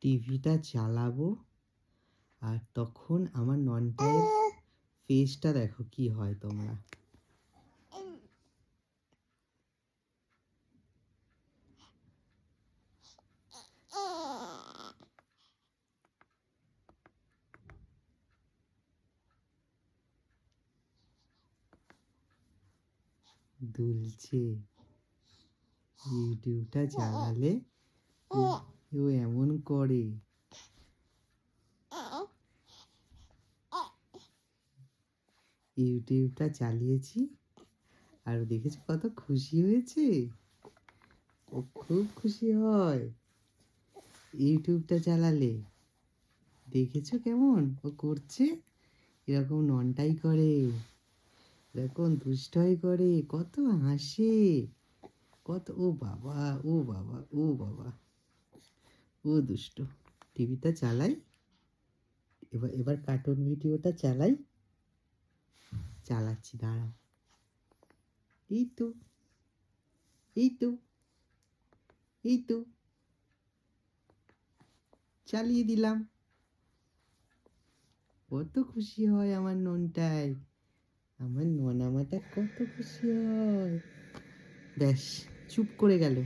টিভিটা চালাবো আর তখন আমার ননটাইয়ের ফেসটা দেখো কি হয় তোমরা। দুলছে। ইউটিউবটা চালালে ও ও এমন করে। ইউটিউবটা চালিয়েছি আর দেখেছো কত খুশি হয়েছে। ও খুব খুশি হয় ইউটিউবটা চালালে। দেখেছো কেমন ও করছে, এরকম ননটাই করে, এরকম দুষ্টয় করে, কত হাসে, কত ও বাবা ও বাবা ও বাবা, ও দুষ্ট। টিভিটা চালাই, এবার এবার কার্টুন ভিডিওটা চালাই, চালাচ্ছি দাঁড়াও। এই তো এই তো এই তো চালিয়ে দিলাম। কত খুশি হয় আমার ননটাই, আমার ননামাটা কত খুশি হয়। ব্যাস চুপ করে গেল।